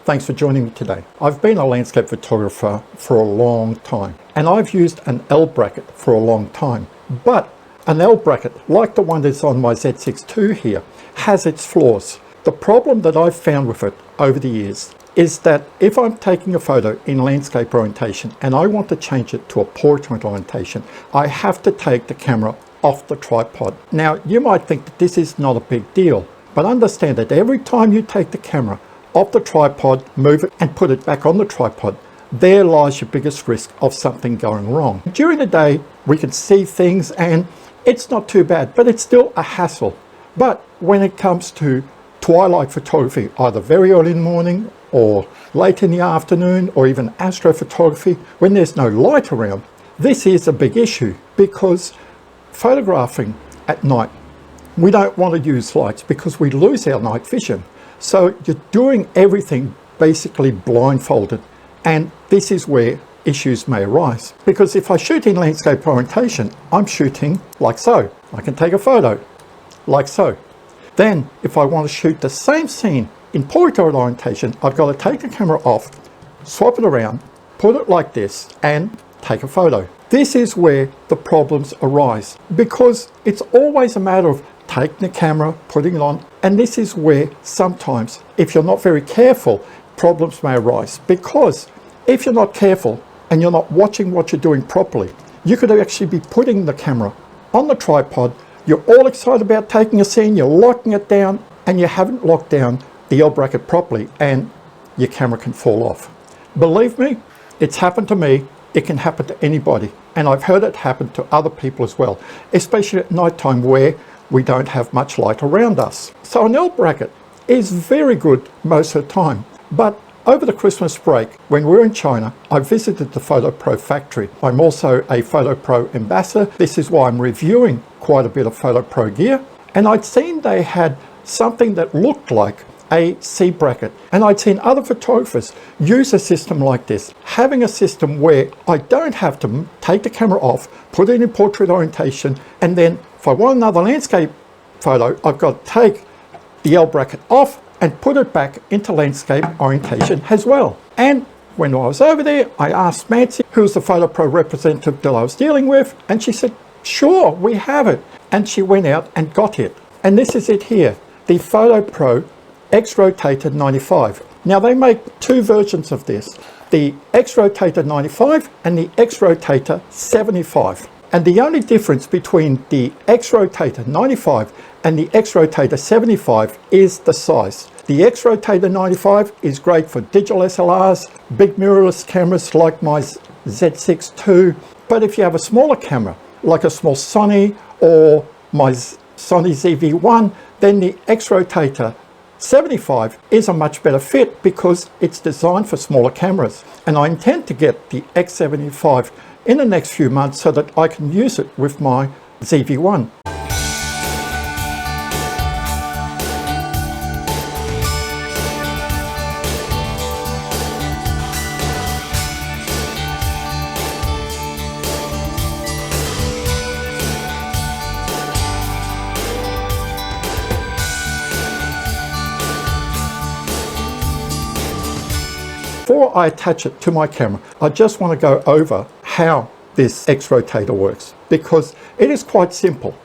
thanks for joining me today. I've been a landscape photographer for a long time, and I've used an L bracket for a long time. But an L bracket, like the one that's on my Z6 II here, has its flaws. The problem that I've found with it over the years is that if I'm taking a photo in landscape orientation and I want to change it to a portrait orientation, I have to take the camera off the tripod. Now, you might think that this is not a big deal, but understand that every time you take the camera off the tripod, move it and put it back on the tripod, there lies your biggest risk of something going wrong. During the day, we can see things and it's not too bad, but it's still a hassle. But when it comes to twilight photography, either very early in the morning or late in the afternoon, or even astrophotography, when there's no light around, this is a big issue, because photographing at night, we don't want to use lights because we lose our night vision. So you're doing everything basically blindfolded, and this is where issues may arise. Because if I shoot in landscape orientation, I'm shooting like so. I can take a photo like so. Then if I want to shoot the same scene in portrait orientation, I've got to take the camera off, swap it around, put it like this, and take a photo. This is where the problems arise, because it's always a matter of taking the camera, putting it on, and this is where sometimes, if you're not very careful, problems may arise. Because if you're not careful and you're not watching what you're doing properly, you could actually be putting the camera on the tripod, you're all excited about taking a scene, you're locking it down, and you haven't locked down the L bracket properly, and your camera can fall off. Believe me, it's happened to me, it can happen to anybody, and I've heard it happen to other people as well, especially at night time where we don't have much light around us. So an L bracket is very good most of the time, but over the Christmas break, when we were in China, I visited the Fotopro factory. I'm also a Fotopro ambassador. This is why I'm reviewing quite a bit of Fotopro gear. And I'd seen they had something that looked like a C bracket. And I'd seen other photographers use a system like this, having a system where I don't have to take the camera off, put it in portrait orientation, and then if I want another landscape photo, I've got to take the L bracket off and put it back into landscape orientation as well. And when I was over there, I asked Nancy, who was the Fotopro representative that I was dealing with, and she said, sure, we have it. And she went out and got it. And this is it here, the Fotopro X-Rotator 95. Now they make two versions of this, the X-Rotator 95 and the X-Rotator 75. And the only difference between the X-Rotator 95 and the X-Rotator 75 is the size. The X-Rotator 95 is great for digital SLRs, big mirrorless cameras like my Z6 II. But if you have a smaller camera, like a small Sony or my Sony ZV-1, then the X-Rotator 75 is a much better fit because it's designed for smaller cameras. And I intend to get the X75 in the next few months so that I can use it with my ZV-1. Before I attach it to my camera, I just want to go over how this X-Rotator works, because it is quite simple.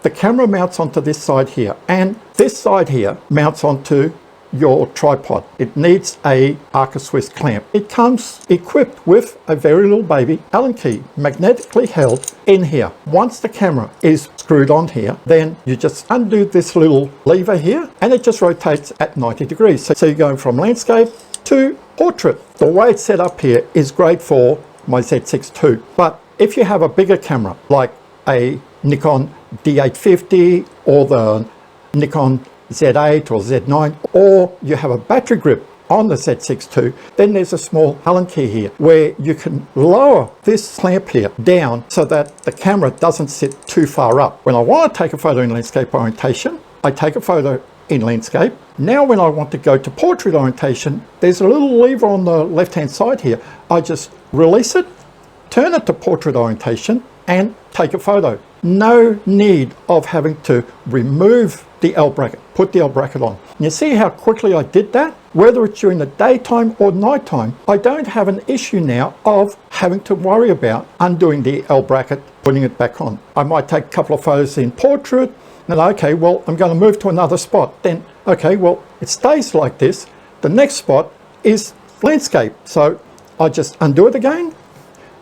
The camera mounts onto this side here, and this side here mounts onto your tripod. It needs a Arca Swiss clamp. It comes equipped with a very little baby Allen key, magnetically held in here. Once the camera is screwed on here, then you just undo this little lever here, and it just rotates at 90 degrees. So you're going from landscape to portrait. The way it's set up here is great for my Z6 II, but if you have a bigger camera like a Nikon D850 or the Nikon Z8 or Z9, or you have a battery grip on the Z6 II, then there's a small Allen key here where you can lower this clamp here down so that the camera doesn't sit too far up. When I want to take a photo in landscape orientation, I take a photo in landscape. Now when I want to go to portrait orientation, there's a little lever on the left hand side here. I just release it, turn it to portrait orientation, and take a photo. No need of having to remove the L bracket, put the L bracket on. And you see how quickly I did that? Whether it's during the daytime or nighttime, I don't have an issue now of having to worry about undoing the L bracket, putting it back on. I might take a couple of photos in portrait, and okay, well, I'm going to move to another spot. Then, okay, well, it stays like this. The next spot is landscape. So I just undo it again,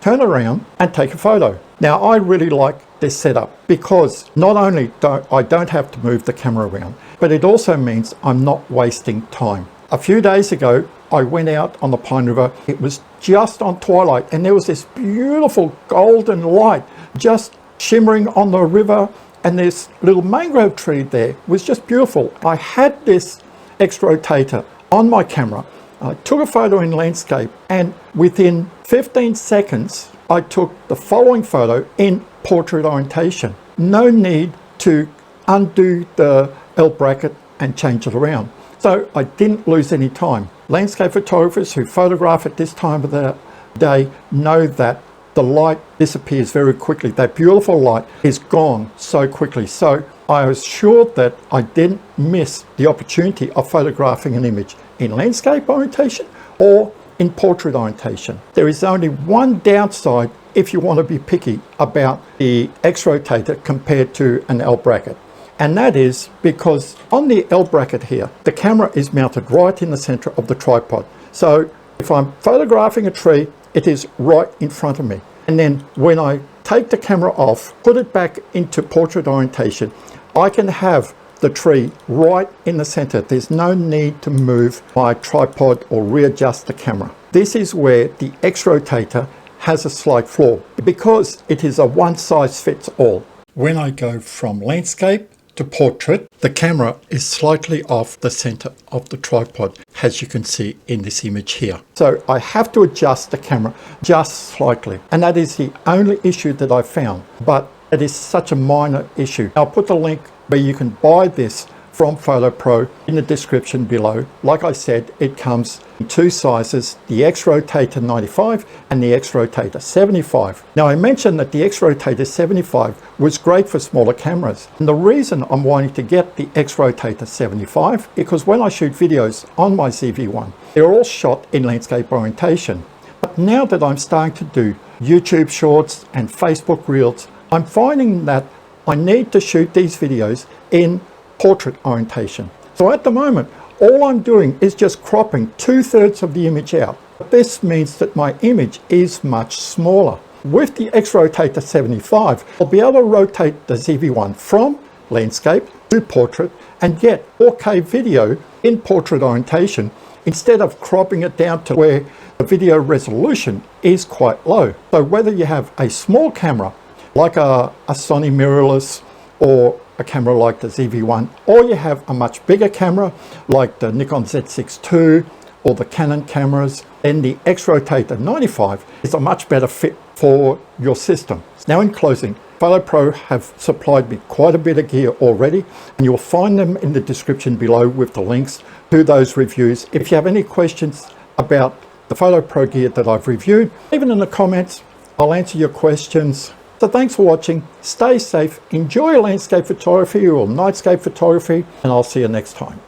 turn around and take a photo. Now, I really like this setup because not only I don't have to move the camera around, but it also means I'm not wasting time. A few days ago, I went out on the Pine River. It was just on twilight and there was this beautiful golden light just shimmering on the river, and this little mangrove tree there was just beautiful. I had this X-Rotator on my camera. I took a photo in landscape, and within 15 seconds, I took the following photo in portrait orientation. No need to undo the L bracket and change it around. So I didn't lose any time. Landscape photographers who photograph at this time of the day know that the light disappears very quickly. That beautiful light is gone so quickly. So I was sure that I didn't miss the opportunity of photographing an image in landscape orientation or in portrait orientation. There is only one downside if you want to be picky about the X-Rotator compared to an L bracket. And that is because on the L bracket here, the camera is mounted right in the center of the tripod. So if I'm photographing a tree, it is right in front of me. And then when I take the camera off, put it back into portrait orientation, I can have the tree right in the center. There's no need to move my tripod or readjust the camera. This is where the X-Rotator has a slight flaw because it is a one size fits all. When I go from landscape to portrait, the camera is slightly off the center of the tripod, as you can see in this image here. So I have to adjust the camera just slightly, and that is the only issue that I found, but it is such a minor issue. I'll put the link where you can buy this from Fotopro in the description below. Like I said, it comes in two sizes, the X-Rotator 95 and the X-Rotator 75. Now, I mentioned that the X-Rotator 75 was great for smaller cameras. And the reason I'm wanting to get the X-Rotator 75 is because when I shoot videos on my ZV-1, they're all shot in landscape orientation. But now that I'm starting to do YouTube shorts and Facebook reels, I'm finding that I need to shoot these videos in portrait orientation. So at the moment, all I'm doing is just cropping 2/3 of the image out. This means that my image is much smaller. With the X-Rotator 75, I'll be able to rotate the ZV-1 from landscape to portrait and get 4K video in portrait orientation instead of cropping it down to where the video resolution is quite low. So whether you have a small camera like a Sony mirrorless or a camera like the ZV-1, or you have a much bigger camera like the Nikon Z6 II or the Canon cameras, then the X-Rotator 95 is a much better fit for your system. Now, in closing, Fotopro have supplied me quite a bit of gear already, and you'll find them in the description below with the links to those reviews. If you have any questions about the Fotopro gear that I've reviewed, even in the comments, I'll answer your questions. So thanks for watching, stay safe, enjoy landscape photography or nightscape photography, and I'll see you next time.